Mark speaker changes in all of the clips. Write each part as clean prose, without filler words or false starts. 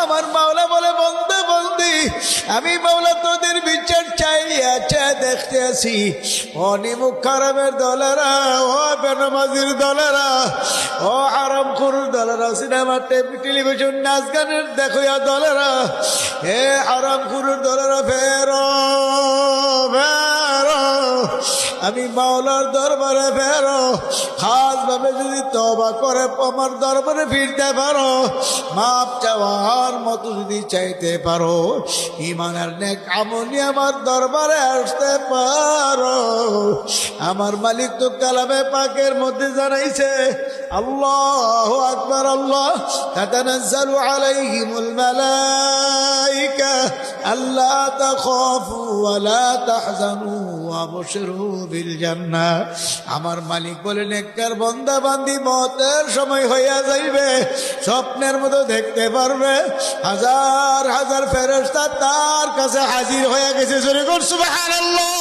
Speaker 1: আমার মাওলা বলে বন্দে বন্দি আমি মাওলা তোদের বিচার চাই আছে দেখতে আসি। ও নিমুখ খারামের দলেরা, ও বেনামাজির দলেরা, ও আরামখোর দলেরা, সিনেমা টেলিভিশন নাচ গানের দেখো দলেরা, হে আরামখোরের দলেরা ফেরো ফেরো, আমি মাওলার দরবারে ফেরো। খাস ভাবে যদি তওবা করে আমার দরবারে ফিরতে পারো, মাপ চাওয়ার মতো যদি চাইতে পারো, ঈমানের নেক আমল নিয়ে আমার দরবারে আসতে পারো। আমার মালিক তো কালামে পাকের মধ্যে জানাইছে, আল্লাহু আকবার, আল্লাহ তাতানাজ্জালু আলাইহিমুল মালাইকা আল্লা তাখাফু ওয়া লা তাহজানু ওয়া বাশিরু বিল জান্নাহ। আমার মালিক বলে নেককার বান্দা বান্দি মওতের সময় হইয়া যাইবে, স্বপ্নের মতো দেখতে পারবে, হাজার হাজার ফেরেশতা তার কাছে হাজির হয়ে গেছে। জোরে কর সুবহানাল্লাহ।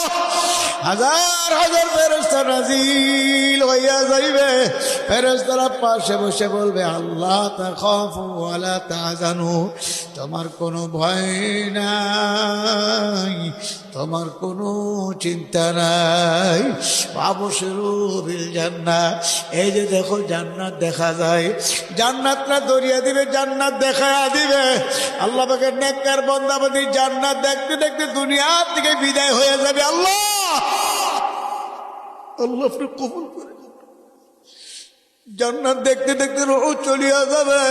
Speaker 1: হাজার হাজার ফেরেশতা নাজিল হইয়া যাইবে, ফেরেশতারা পাশে বসে বলবে, আল্লাহ তাখাফু ওয়া লা তাহজানু, তোমার কোনো ভয় নাই, তোমার কোনো চিন্তা নাই, ওয়াবশিরু বিল জান্নাহ। এই যে দেখো জান্নাত দেখা যায়, জান্নাতটা দরিয়া দিবে, জান্নাত দেখা দিবে। আল্লাহ পাকের নেককার বান্দা বান্দি জান্নাত দেখতে দেখতে দুনিয়া থেকে বিদায় হয়ে যাবে। আল্লাহ আল্লাহ আপনি কবুল করে। জান্নাত দেখতে দেখতে রূহ চলিয়া যাবে,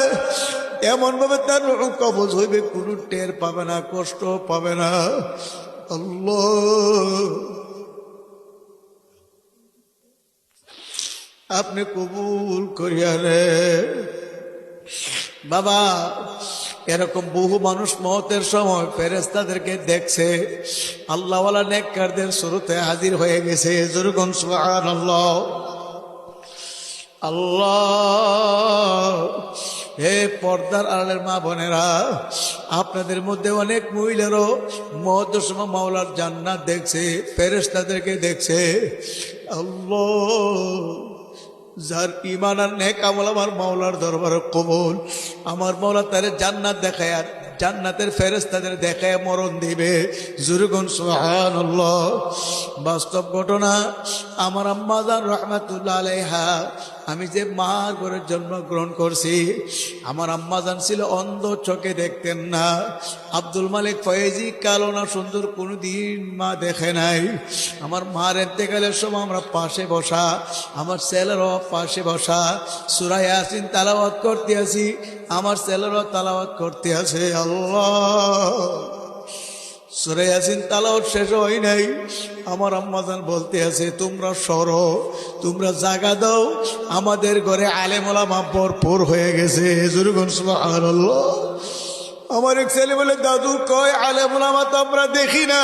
Speaker 1: এমন ভাবে তার রূহ কবজ হইবে, কোনো টের পাবে না, কষ্ট পাবে না। আল্লাহ আপনি কবুল করিয়া রে বাবা। এরকম বহু মানুষ মওতের সময় ফেরেশতাদেরকে দেখছে, আল্লাহওয়ালা নেককারদের শুরুতে হাজির হয়ে গেছে। জোরগণ সুবহানাল্লাহ। আল্লাহ হে পর্দার আড়ালের মা বোনেরা, আপনাদের মধ্যে অনেক মহিলারও মওতের সময় মাওলার জান্নাত দেখছে, ফেরেশতাদেরকে দেখছে। আল্লাহ যার ঈমান আর নেক আমল আমার মাওলার দরবারে কবুল, আমার মাওলা তারে জান্নাত দেখায়, জান্নাতের ফেরেশতাদের দেখায় মরণ দিবে। জুরগুন সুবহানাল্লাহ। বাস্তব ঘটনা, আমার আম্মা জান রাহমাতুল্লাহ আলাইহা, আমি যে মার ঘরে জন্মগ্রহণ করছি, আমার আম্মা জান ছিল অন্ধ, চোখে দেখতেন না। আব্দুল মালিক ফয়েজি কালো না সুন্দর কোনোদিন মা দেখে নাই। আমার মার ইন্তেকালের সময় আমরা পাশে বসা, আমার ছেলেরও পাশে বসা, সূরা ইয়াসিন তেলাওয়াত করতে আছি, আমার ছেলেরও তেলাওয়াত করতে আছে। আল্লাহ সূরা ইয়াসিন তেলাওয়াত শেষ হয় নাই, আমার আম্মাজান বলতে আছে, তোমরা সরো, তোমরা জায়গা দাও, আমাদের ঘরে আলেম ওলামা ভরপুর হয়ে গেছে। জোরগণ সুবহানাল্লাহ। আমার এক ছেলে বলে, দাদু কয় আলেম ওলামা তো আমরা দেখি না।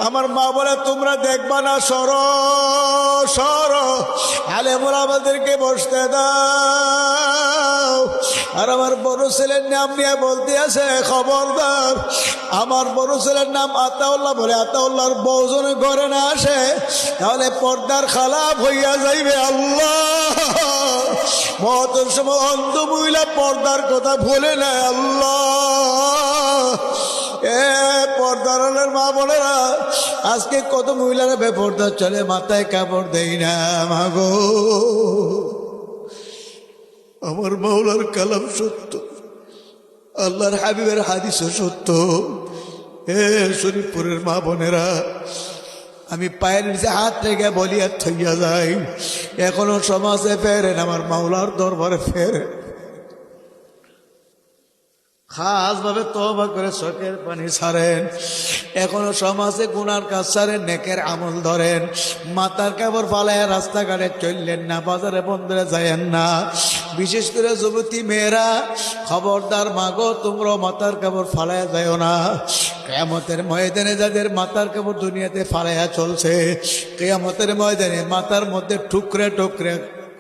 Speaker 1: আমার মা বলে, তোমরা দেখবা না, সরো সরো, আলেম ওলামাদেরকে বসতে দাও। আর আমার বড় ছেলের নাম নিয়ে বলতে আছে, খবরদার, আমার বড় ছেলের নাম আতাউল্লাহ, বলে আতাউল্লাহর বউজনে ঘরে না আসে তাহলে পর্দার খালাপ হইয়া যাইবে। আল্লাহ মওতের সময় অন্ধ মহিলা পর্দার কথা ভুলে না। আল্লাহ এ পর্দার মা বোনেরা, আজকে কত মহিলারা বেপর্দা চলে, মাথায় কাপড় দেই না। মাগো আমার মাওলার কালাম সত্য, আল্লাহর হাবিবের হাদিসও সত্য। হে শরীফপুরের মা বোনেরা, আমি পায়ের নিচে হাত রেখে বলি আর থইয়া যাই, এখনো সমাজে ফেরেন, আমার মাওলার দরবারে ফেরেন, খাস ভাবে তওবা করে চোখের পানি ছাড়েন, এখনো সমাজে গুনার কাজ ছাড়েন, নেকের আমল ধরেন, মাথার কাপড় ফালায় রাস্তাঘাটে চললেন না, বাজারে বন্দরে যায়েন না। বিশেষ করে যুবতী মেয়েরা, খবরদার মাগো, তোমরা মাথার কাপড় ফালায় যাও না। কিয়ামতের ময়দানে যাদের মাথার কাপড় দুনিয়াতে ফালাইয়া চলছে, কিয়ামতের ময়দানে মাথার মধ্যে টুকরে টুকরে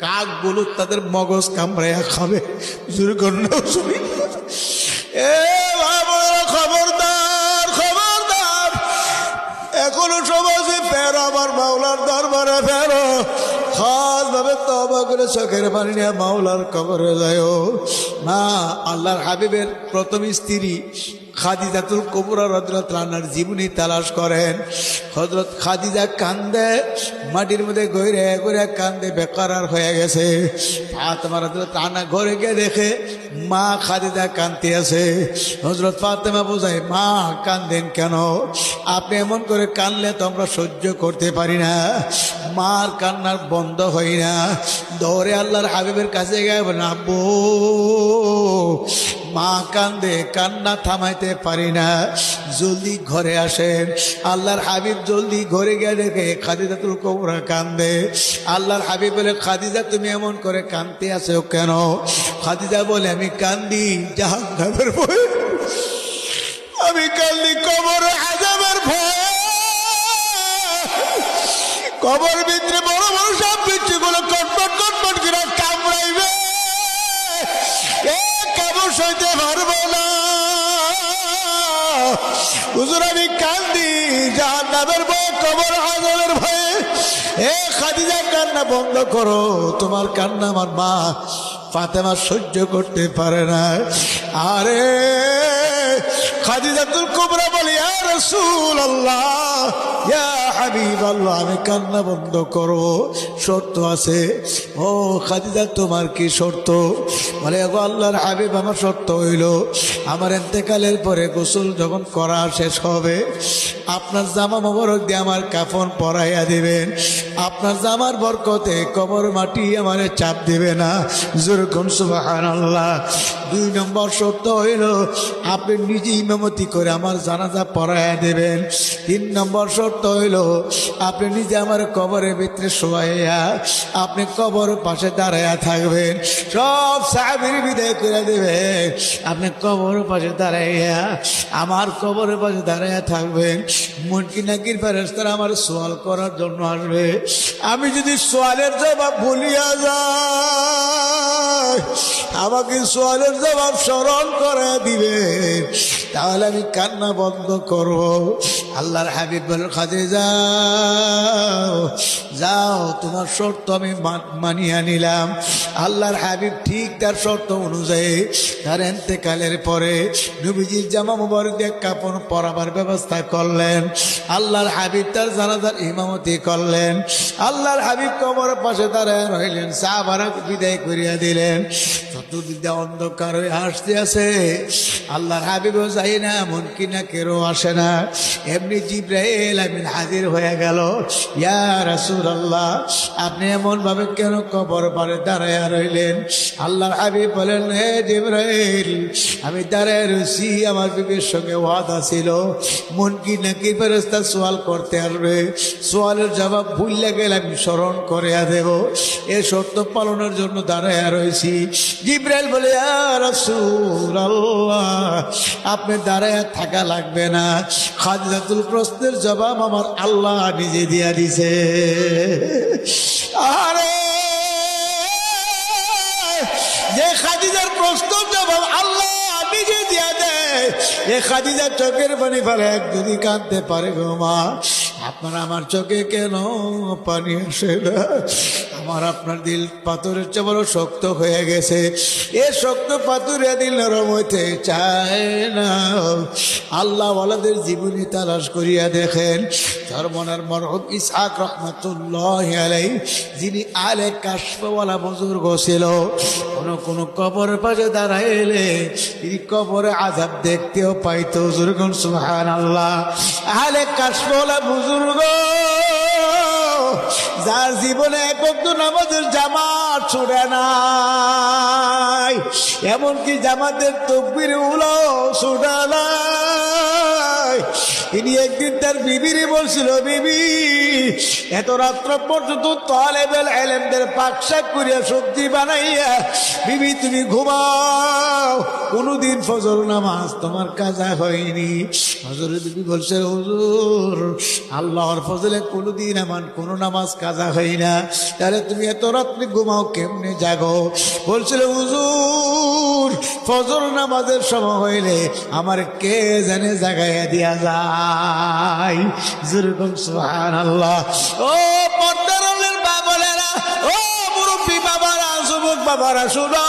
Speaker 1: কাকগুলো তাদের মগজ কামড়াইয়া খাবে। এ বাবা, খবরদার খবরদার, এখনো সমাজে ফেরো, আমার মাওলার দরবারে ফেরো, খাস ভাবে তওবা করে চোখের পানি নিয়ে মাওলার কবরে যাও। মা আল্লাহর হাবিবের প্রথম স্ত্রী খাদিজাতুল কুবরা রাদিয়াল্লাহু তাআলার জীবনী তালাশ করেন। হযরত খাদিজা কান্দে, মাটির মধ্যে গইরে গইরে কান্দে, বেকারার হয়ে গেছে। ফাতেমা রাদিয়াল্লাহু তাআলা ঘরে গিয়ে দেখে মা খাদিজা কাঁদতে আছে। হযরত ফাতেমা বোঝায়, মা কান্দেন কেন? আপনি এমন করে কানলে তো আমরা সহ্য করতে পারি না। মার কান্নার বন্ধ হয় না। দৌড়ে আল্লাহর হাবিবের কাছে গিয়ে বলেন, আব্বু মা কান্দে, কান্না থামাইতে পারি না, জলদি ঘরে আসেন। আল্লাহর হাবিব জলদি ঘরে গিয়ে দেখে খাদিজাতুল কুবরা কান্দে। আল্লাহর হাবিব বলে, খাদিজা তুমি এমন করে কাঁদতে আছো কেন? খাদিজা বলে, আমি কান্দি জাহান্নামের ভয়ে, আমি কান্দি কবর আযাবের ভয়ে। কবর ভিতরে বড় বড় সব বিচ্ছু গুলো কটপট কটপট করে কামড়াইবে, সইতে পারবো না। হুজুর আমি কান্দি জাহান্নামের ভয়ে, কবর আযাবের ভয়ে। এ খাদিজা কান্না বন্ধ করো, তোমার কান্না আমার মা ফাতেমা সহ্য করতে পারে না। আরে খাদিজাতুল কুবরা বলে, ইয়া রাসূলুল্লাহ, ইয়া হাবিবাল্লাহ, আমি কান্না বন্ধ করো, শর্ত আছে। ও খাদিজা তোমার কি শর্ত? বলে, গো আল্লাহর হাবিব, আমার শর্ত হইল আমার ইন্তেকালের পরে গোসল যখন করা শেষ হবে, আপনার জামা মোবারক দিয়ে আমার কাফন পরাইয়া দিবেন। আপনার জামার বরকতে কবর মাটি আমারে চাপ দিবে না। যেরকম সুবহানাল্লাহ। 2 নম্বর শর্ত হইল আপনি নিজে ইমামতি করে আমার জানাজা পড়াইয়া দেবেন। 3 নম্বর শর্ত হইল আপনি নিজে আমার কবরের ভিতরে শোয়াইয়া আপনি কবর পাশে দাঁড়াইয়া থাকবেন। সব সাহাবীর বিদায় করে দেবেন, আপনি কবর পাশে দাঁড়াইয়া আমার কবরের পাশে দাঁড়াইয়া থাকবেন। মুনকির নাকির ফেরেশতারা আমার সওয়াল করার জন্য আসবে। আমি যদি সওয়ালের জবাব ভুলিয়া যাই, আমাকে সওয়ালের জবাব স্মরণ করে দিবেন, তাহলে আমি কান্না বন্ধ করব। আল্লাহর হাবিব বলে, খাদিজা যাও, তোমার শর্ত আমি মানিয়ে নিলাম। আল্লাহর হাবিব ঠিক তার শর্ত অনুযায়ী তার ইন্তেকালের পরে নবীজির জামা মুবারক দিয়ে কাপড় পরাবার ব্যবস্থা করলেন। আল্লাহর হাবিব তার জানাজার ইমামতি করলেন। আল্লাহর হাবিব কবরের পাশে দাঁড়ায় রইলেন, সাহাবারা বিদায় করিয়া দিলেন। চতুর্দিকে অন্ধকার হয়ে আসতে আছে। আল্লাহর হাবিবও যাই না, মুনকির নাকিরও আসে না। এমনি জিবরাইল আমিন হাজির হয়ে গেল। ইয়া রাসূলুল্লাহ, আপনি এমন ভাবে কেন কবর পারে দাঁড়ায় রইলেন? আল্লাহর হাবিব বলেন, হে জিবরাইল, আমি দাঁড়ায় রয়েছি, আমার বিবির সঙ্গে ওয়াদা ছিল মুনকির নাকির ফেরেশতা সওয়াল করতে আসবে, সওয়ালের জবাব ভুলে গেলে আমি স্মরণ করে দেব। এ শর্ত পালনের জন্য দাঁড়ায় রয়েছি। জিবরাইল বলে, ইয়া রাসূলুল্লাহ, আপনি দাঁড়ায় থাকা লাগবে না, খাদিজাতুল প্রশ্নের জবাব আমার আল্লাহ নিজে দিয়া দিছে। আরে যে খাদিজার প্রশ্নের জবাব আল্লাহ নিজে দিয়া দেয়, এ খাদিজার চোখের পানি ফেলে এক যদি কাঁদতে পারে গো মা, আপনার আমার চোখে কেন পানি আসে না? আমার আপনার দিল পাথরের চেয়ে বড় শক্ত হয়ে গেছে। এ শক্ত পাথরের দিল নরম হইতে চায় না। আল্লাহ ওয়ালাদের জীবনী তালাশ করিয়া দেখেন। চরমনার মরহুম ইসহাক রহমাতুল্লাহি আলাইহি, যিনি আলে কাশফওয়ালা বুজুর্গ ছিল, কোন কবরের পাশে দাঁড়াইলে তিনি কবরে আযাব দেখতেও পাইতো। যেরকম সুবহানাল্লাহ। আলে কাশফওয়ালা বুজুর্গ, যার জীবনে একত্র নামাজের জামাত ছুড়ে নাই, এমনকি জামাতের তাকবীর উলো ছুড়ে নাই। তিনি একদিন তার বিবিরে বলছিল, বিবি, এত রাত্র পর্যন্ত তালেবেল ইলমদের পাকশাক করিয়া সবজি বানাইয়া বিবি তুমি ঘুমাও, কোনদিন ফজর নামাজ তোমার কাজা হয়নি। হযরত বিবি বলছে, হুজুর, আল্লাহর ফজলে কোনদিন আমার কোনো নামাজ কাজা হয় না, তাহলে তুমি এত রাত্রে ঘুমাও কেমনে, জাগো? বলছিল, হুজুর, ফজর নামাজের সময় হইলে আমার কে জানে জাগাইয়া দিয়া যায়। যেরকম সুবহানাল্লাহ। ও পর্দার আলের বাবারা, ও মুরব্বী বাবারা, যুবক বাবারা, শুনো,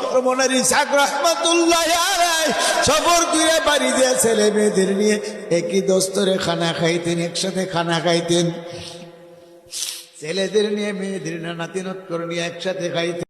Speaker 1: তোর মনের ইসাক রহমাতুল্লাহ আলাইহি সফর করে বাড়ি দিয়ে ছেলে মেয়েদের নিয়ে একই দস্তরে খানা খাইতেন, একসাথে খানা খাইতেন, ছেলেদের নিয়ে মেয়েদের নাতিনত করে নিয়ে একসাথে খাইতেন।